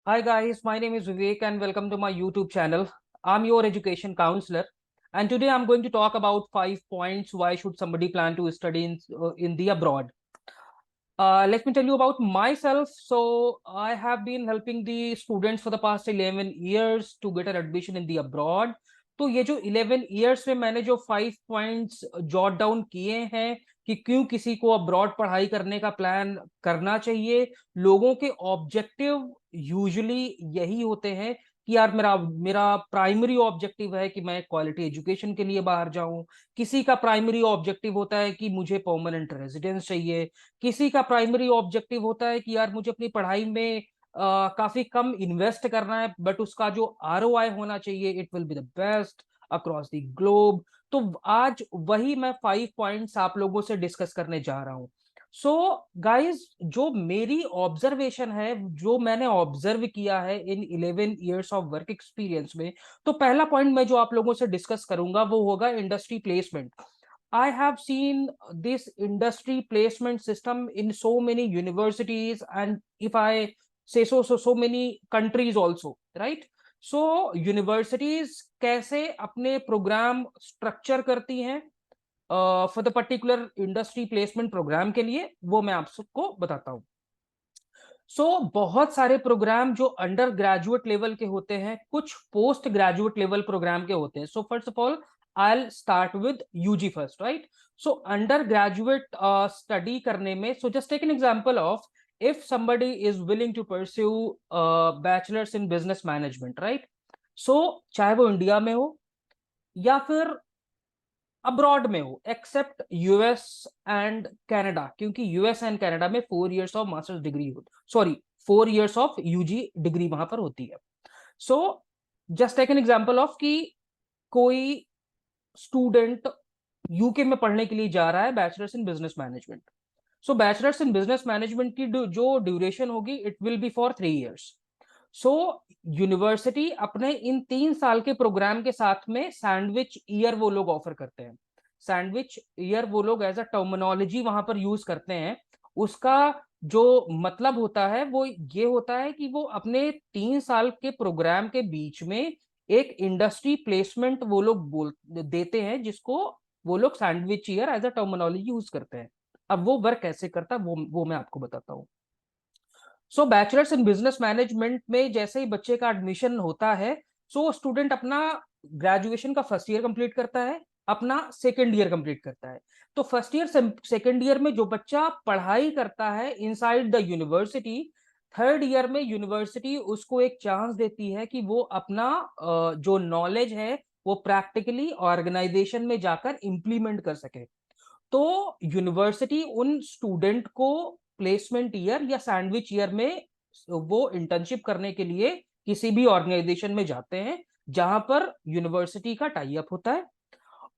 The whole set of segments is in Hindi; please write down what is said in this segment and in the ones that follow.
Hi guys, my name is Vivek and welcome to my YouTube channel. I'm your education counselor and today I'm going to talk about 5 points why should somebody plan to study in the abroad. Let me tell you about myself. So I have been helping the students for the past 11 years to get an admission in the abroad. तो ये जो 11 years में मैंने जो 5 points जॉट डाउन किए हैं कि क्यों किसी को अब्रॉड पढ़ाई करने का प्लान करना चाहिए, लोगों के ऑब्जेक्टिव यूजुअली यही होते हैं कि यार मेरा मेरा प्राइमरी ऑब्जेक्टिव है कि मैं क्वालिटी एजुकेशन के लिए बाहर जाऊं। किसी का प्राइमरी ऑब्जेक्टिव होता है कि मुझे परमानेंट रेजिडेंस चाहिए। किसी का प्राइमरी ऑब्जेक्टिव होता है कि यार मुझे अपनी पढ़ाई में काफी कम इन्वेस्ट करना है बट उसका जो आरओआई होना चाहिए it will be the best across the globe. तो आज वही मैं 5 पॉइंट्स आप लोगों से डिस्कस करने जा रहा हूं। सो गाइस, जो मेरी ऑब्जर्वेशन है, जो मैंने ऑब्जर्व किया है इन 11 इयर्स ऑफ वर्क एक्सपीरियंस में, तो पहला पॉइंट मैं जो आप लोगों से डिस्कस करूंगा वो होगा industry placement. I have seen this industry placement system in so many universities and if I say so many countries also, right? So universities कैसे अपने प्रोग्राम स्ट्रक्चर करती हैं for the particular industry placement programme के लिए, वो मैं आप सबको बताता हूँ। बहुत सारे प्रोग्राम जो अंडर ग्रेजुएट लेवल के होते हैं, कुछ पोस्ट ग्रेजुएट लेवल प्रोग्राम के होते हैं। So first of all I start with UG first, right? So under graduate study करने में, so just take an example of if somebody is willing to pursue bachelor's in business management, right? सो चाहे वो इंडिया में हो या फिर अब्रॉड में हो, एक्सेप्ट यूएस एंड कनाडा, क्योंकि यूएस एंड कनाडा में 4 इयर्स ऑफ मास्टर्स डिग्री होती, sorry 4 years of UG degree वहां पर होती है। So just take an example of कि कोई स्टूडेंट यूके में पढ़ने के लिए जा रहा है bachelors in business management. So bachelors in business management की जो ड्यूरेशन होगी it will be for 3 years. So university अपने इन 3 साल के प्रोग्राम के साथ में सैंडविच ईयर वो लोग ऑफर करते हैं। सैंडविच ईयर वो लोग एज अ टर्मिनोलॉजी वहां पर यूज करते हैं। उसका जो मतलब होता है वो ये होता है कि वो अपने 3 साल के प्रोग्राम के बीच में एक इंडस्ट्री प्लेसमेंट वो लोग बोल देते हैं, जिसको वो लोग sandwich year as a terminology use करते हैं। अब वो वर्क कैसे करता है वो मैं आपको बताता हूँ। सो बैचलर्स इन बिजनेस मैनेजमेंट में जैसे ही बच्चे का एडमिशन होता है, सो स्टूडेंट अपना ग्रेजुएशन का फर्स्ट ईयर कंप्लीट करता है, अपना सेकेंड ईयर कंप्लीट करता है। तो फर्स्ट ईयर सेकेंड ईयर में जो बच्चा पढ़ाई करता है inside the university, third year में यूनिवर्सिटी उसको एक चांस देती है कि वो अपना जो नॉलेज है वो प्रैक्टिकली ऑर्गेनाइजेशन में जाकर इंप्लीमेंट कर सके। तो यूनिवर्सिटी उन स्टूडेंट को प्लेसमेंट ईयर या सैंडविच ईयर में वो इंटर्नशिप करने के लिए किसी भी ऑर्गेनाइजेशन में जाते हैं जहां पर यूनिवर्सिटी का टाई अप होता है।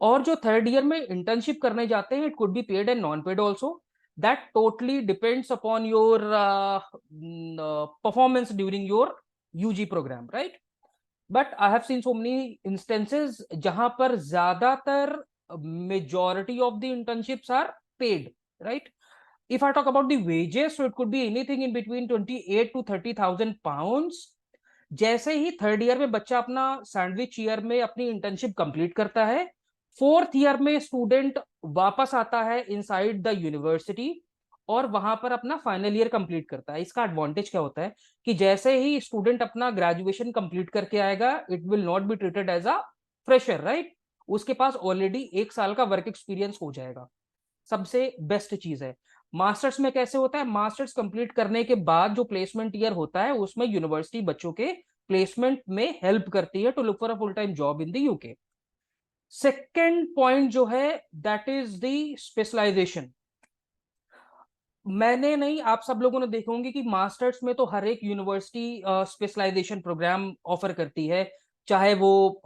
और जो थर्ड ईयर में इंटर्नशिप करने जाते हैं, it could be paid and non paid also, that totally depends upon your performance during your UG program, right? But I have seen so many instances जहां पर ज्यादातर majority of the internships are paid, right? If I talk about the wages, so it could be anything in between 28 to 30,000 pounds। जैसे ही थर्ड ईयर में बच्चा अपना सैंडविच ईयर में अपनी इंटर्नशिप कंप्लीट करता है, फोर्थ ईयर में स्टूडेंट वापस आता है इनसाइड द यूनिवर्सिटी और वहां पर अपना फाइनल ईयर कंप्लीट करता है। इसका एडवांटेज क्या होता है कि जैसे ही स्टूडेंट अपना ग्रेजुएशन कंप्लीट करके आएगा, it will not be treated as a fresher, right? उसके पास ऑलरेडी 1 साल का वर्क एक्सपीरियंस हो जाएगा। सबसे बेस्ट चीज है। मास्टर्स में कैसे होता है, मास्टर्स कंप्लीट करने के बाद जो प्लेसमेंट ईयर होता है उसमें यूनिवर्सिटी बच्चों के प्लेसमेंट में हेल्प करती है to look for a full time job in the UK. Second point जो है दैट इज द स्पेशलाइजेशन। मैंने नहीं, आप सब लोगों ने देखे होंगे कि मास्टर्स में तो हर एक यूनिवर्सिटी स्पेशलाइजेशन प्रोग्राम ऑफर करती है। चाहे वो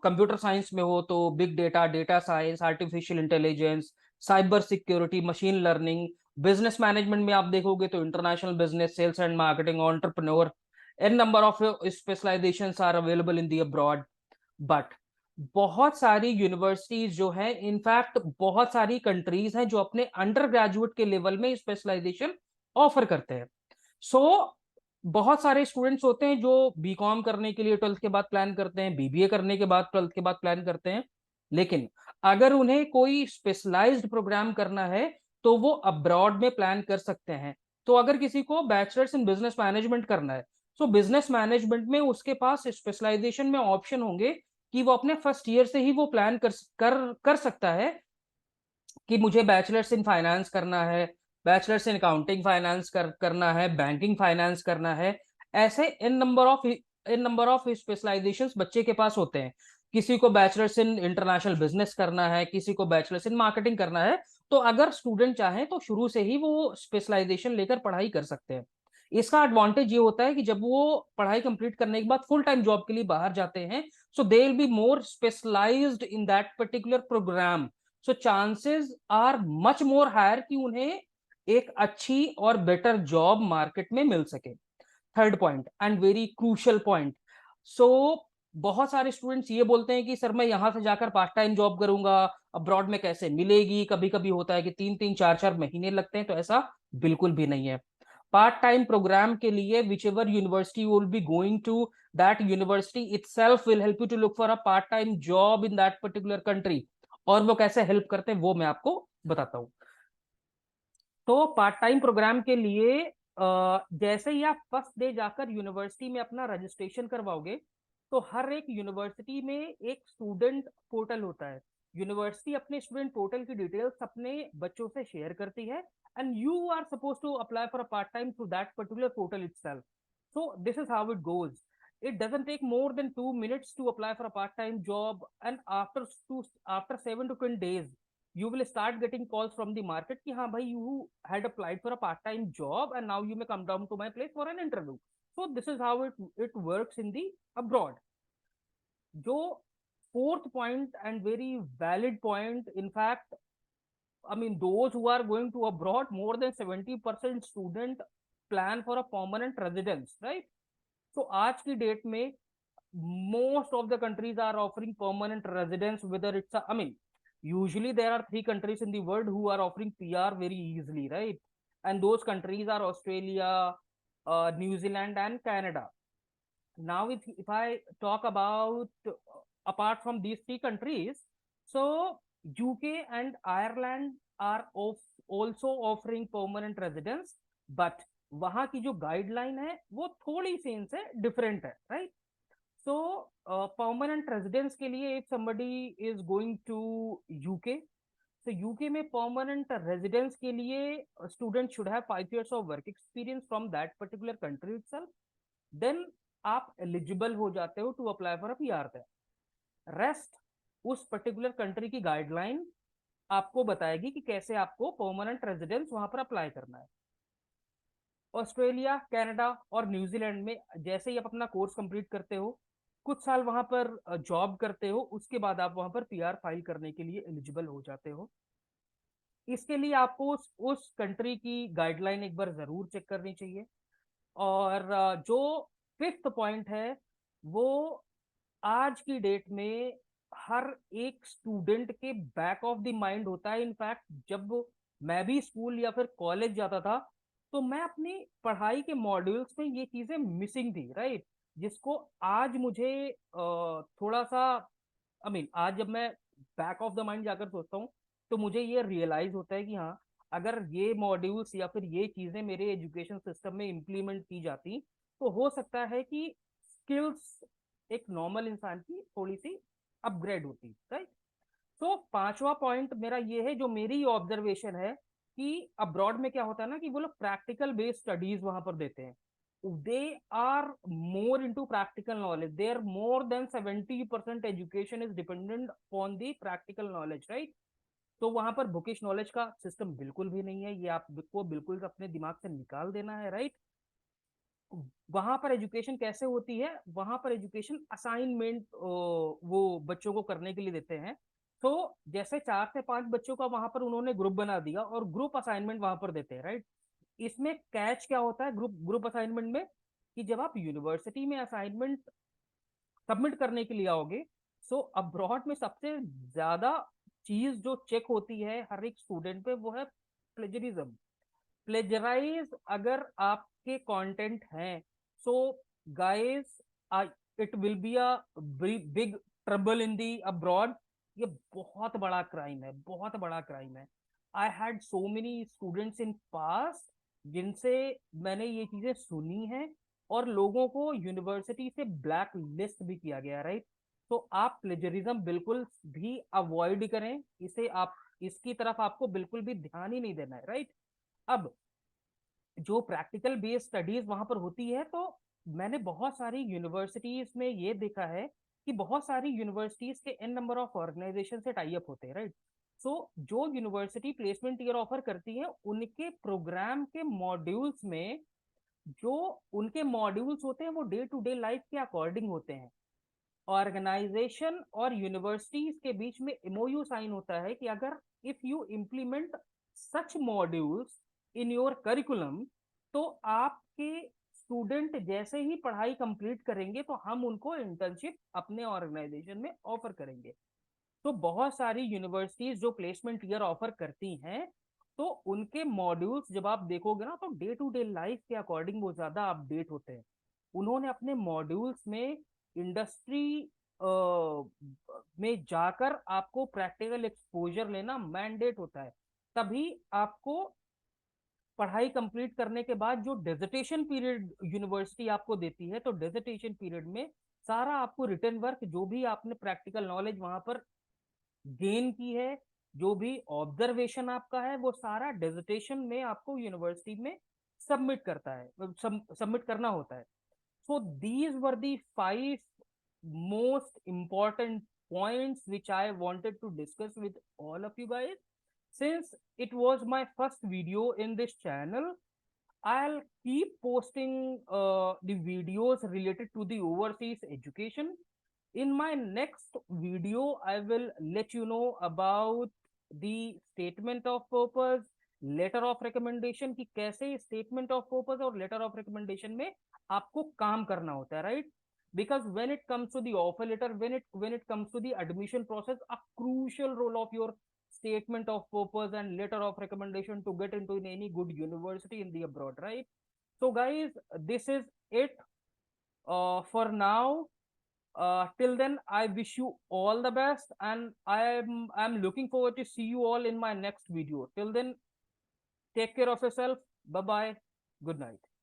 कंप्यूटर साइंस में हो तो big data, data science, artificial intelligence, cyber security, machine learning. Business management में आप देखोगे तो international business, sales and marketing, entrepreneur, an number of specializations are available in the abroad. But बहुत सारी यूनिवर्सिटीज जो है, इनफैक्ट बहुत सारी कंट्रीज हैं जो अपने अंडर ग्रेजुएट के लेवल में स्पेशलाइजेशन ऑफर करते हैं। सो बहुत सारे स्टूडेंट्स होते हैं जो बीकॉम करने के लिए 12th के बाद प्लान करते हैं, बीबीए करने के बाद 12th के बाद प्लान करते हैं, लेकिन अगर उन्हें कोई स्पेशलाइज्ड प्रोग्राम करना है तो वो अब्रॉड में प्लान कर सकते हैं। तो अगर किसी को बैचलर्स इन बिजनेस मैनेजमेंट करना है, तो बिजनेस मैनेजमेंट में उसके पास स्पेशलाइजेशन में ऑप्शन होंगे कि वो अपने फर्स्ट ईयर से ही वो प्लान कर सकता है कि मुझे बैचलर्स इन फाइनेंस करना है, बैचलर्स इन अकाउंटिंग फाइनेंस करना है, बैंकिंग फाइनेंस करना है। ऐसे इन नंबर ऑफ स्पेशलाइजेशंस बच्चे के पास होते हैं। किसी को बैचलर्स इन इंटरनेशनल बिजनेस करना है, किसी को बैचलर्स इन मार्केटिंग करना है। तो अगर स्टूडेंट चाहे तो शुरू से ही वो स्पेशलाइजेशन लेकर पढ़ाई कर सकते हैं। इसका एडवांटेज ये होता है कि जब वो पढ़ाई कंप्लीट करने के बाद फुल टाइम जॉब के लिए बाहर जाते हैं, so they will be more specialized in that particular program. So chances are much more higher कि उन्हें एक अच्छी और बेटर जॉब मार्केट में मिल सके। Third point and very crucial point. So बहुत सारे स्टूडेंट्स ये बोलते हैं कि सर मैं यहां से जाकर पार्ट टाइम जॉब करूंगा, अब्रॉड में कैसे मिलेगी? कभी कभी होता है कि 3-3 4-4 महीने लगते हैं। तो ऐसा बिल्कुल भी नहीं है। पार्ट टाइम प्रोग्राम के लिए whichever university you will be going to, that university itself will help you to look for a part time job in that particular country. और वो कैसे हेल्प करते हैं वो मैं आपको बताता हूँ। तो पार्ट टाइम प्रोग्राम के लिए जैसे ही आप फर्स्ट डे जाकर यूनिवर्सिटी में अपना रजिस्ट्रेशन करवाओगे, तो हर एक यूनिवर्सिटी में एक स्टूडेंट पोर्टल होता है। यूनिवर्सिटी अपने स्टूडेंट पोर्टल की डिटेल्स अपने बच्चों से शेयर करती है, and you are suppose to apply for a part time through that particular portal itself. So this is how it goes. It doesn't take more than 2 minutes to apply for a part-time job, and after 7 to 10 days, you will start getting calls from the market कि हाँ भाई you had applied for a part-time job and now you may come down to my place for an interview. So this is how it works in the abroad. जो fourth point and very valid point, in fact, I mean those who are going to abroad, more than 70% student plan for a permanent residence, right? So आज की डेट में most of the countries are offering permanent residence, whether it's I mean, usually there are 3 countries in the world who are offering PR very easily, right? And those countries are Australia, New Zealand, and Canada. Now, if I talk about apart from these 3 countries, so UK and Ireland are also offering permanent residence, but वहां की जो गाइडलाइन है वो थोड़ी सी इनसे डिफरेंट है, राइट? सो परमानेंट रेजिडेंस के लिए if somebody is going to UK, तो यूके में परमानेंट रेजिडेंस के लिए student should have 5 years of work experience from that particular country itself. Then आप एलिजिबल हो जाते हो to apply for a PR पे। रेस्ट उस पर्टिकुलर कंट्री की गाइडलाइन आपको बताएगी कि कैसे आपको परमानेंट रेजिडेंस वहां पर अप्लाई करना है। ऑस्ट्रेलिया, कनाडा और न्यूजीलैंड में जैसे ही आप अपना कोर्स कंप्लीट करते हो, कुछ साल वहां पर जॉब करते हो, उसके बाद आप वहां पर पीआर फाइल करने के लिए एलिजिबल हो जाते हो। इसके लिए आपको उस कंट्री की गाइडलाइन एक बार जरूर चेक करनी चाहिए। और जो फिफ्थ पॉइंट है वो आज की डेट में हर एक स्टूडेंट के बैक ऑफ द माइंड होता है। इनफैक्ट जब मैं भी स्कूल या फिर कॉलेज जाता था, तो मैं अपनी पढ़ाई के मॉड्यूल्स में ये चीजें मिसिंग थी, राइट? जिसको आज मुझे थोड़ा सा आज जब मैं बैक ऑफ द माइंड जाकर सोचता हूँ, तो मुझे ये रियलाइज होता है कि हाँ, अगर ये मॉड्यूल्स या फिर ये चीजें मेरे एजुकेशन सिस्टम में इम्प्लीमेंट की जाती, तो हो सकता है कि स्किल्स एक नॉर्मल इंसान की थोड़ी सी अपग्रेड होती, राइट? तो पांचवा पॉइंट मेरा ये है, जो मेरी ऑब्जर्वेशन है कि अब्रॉड में क्या होता है ना कि वो लोग प्रैक्टिकल बेस्ड स्टडीज वहां पर देते हैं। They are more into practical knowledge, there more than 70% education is dependent on the practical knowledge, right? तो वहां पर बुकिश नॉलेज का सिस्टम बिल्कुल भी नहीं है, ये आपको बिल्कुल अपने दिमाग से निकाल देना है, राइट? वहां पर एजुकेशन कैसे होती है? वहां पर एजुकेशन असाइनमेंट वो बच्चों को करने के लिए देते हैं। तो जैसे 4 से 5 बच्चों का वहां पर उन्होंने ग्रुप बना दिया और ग्रुप असाइनमेंट वहां पर देते हैं, राइट? इसमें कैच क्या होता है ग्रुप ग्रुप असाइनमेंट में, कि जब आप यूनिवर्सिटी में असाइनमेंट सबमिट करने के लिए आओगे, सो अब्रॉड में सबसे ज्यादा चीज जो चेक होती है हर एक स्टूडेंट पे, वो है प्लेजरिज्म। प्लेजराइज अगर आपके कंटेंट हैं So guys, it will be a big trouble in the abroad. ये बहुत बड़ा क्राइम है, बहुत बड़ा क्राइम है. I had so many students in past जिनसे मैंने ये चीजें सुनी हैं, और लोगों को यूनिवर्सिटी से ब्लैक लिस्ट भी किया गया, राइट. तो आप प्लेजरिज्म बिल्कुल भी अवॉइड करें इसे, आप इसकी तरफ आपको बिल्कुल भी ध्यान ही नहीं देना है, राइट. अब जो प्रैक्टिकल बेस्ड स्टडीज वहां पर होती है, तो मैंने बहुत सारी यूनिवर्सिटीज में ये देखा है कि बहुत सारी यूनिवर्सिटीज के एन नंबर ऑफ ऑर्गेनाइजेशन से टाई अप होते हैं, राइट. सो जो यूनिवर्सिटी प्लेसमेंट ईयर ऑफर करती है, उनके प्रोग्राम के मॉड्यूल्स में जो उनके मॉड्यूल्स होते हैं वो डे टू डे लाइफ के अकॉर्डिंग होते हैं. ऑर्गेनाइजेशन और यूनिवर्सिटीज के बीच में एमओयू साइन होता है कि अगर if you implement such modules in your curriculum, तो आपके स्टूडेंट जैसे ही पढ़ाई कंप्लीट करेंगे तो हम उनको इंटर्नशिप अपने ऑर्गेनाइजेशन में ऑफर करेंगे. तो बहुत सारी यूनिवर्सिटीज जो प्लेसमेंट ईयर ऑफर करती हैं, तो उनके मॉड्यूल्स जब आप देखोगे ना, तो डे टू डे लाइफ के अकॉर्डिंग वो ज्यादा अपडेट होते हैं. उन्होंने अपने मॉड्यूल्स में इंडस्ट्री में जाकर आपको प्रैक्टिकल एक्सपोजर लेना मैंडेट होता है. तभी आपको पढ़ाई कंप्लीट करने के बाद जो डेजर्टेशन पीरियड यूनिवर्सिटी आपको देती है, तो डेजर्टेशन पीरियड में सारा आपको रिटर्न वर्क, जो भी आपने प्रैक्टिकल नॉलेज वहां पर गेन की है, जो भी ऑब्जर्वेशन आपका है, वो सारा डेजर्टेशन में आपको यूनिवर्सिटी में सबमिट करता है, सबमिट करना होता है. So these were the 5 most important points which I wanted to discuss with all of you guys. Since it was my first video in this channel, I'll keep posting the videos related to the overseas education. In my next video, I will let you know about the statement of purpose, letter of recommendation, कि कैसे स्टेटमेंट ऑफ पर्पस और लेटर ऑफ रिकमेंडेशन में आपको काम करना होता है, right. Because when it comes to the offer letter, when it comes to the admission process, a crucial role of your statement of purpose and letter of recommendation to get into in any good university in the abroad, right. So guys, this is it for now. Till then, I wish you all the best, and I'm looking forward to see you all in my next video. Till then, take care of yourself. Bye bye. Good night.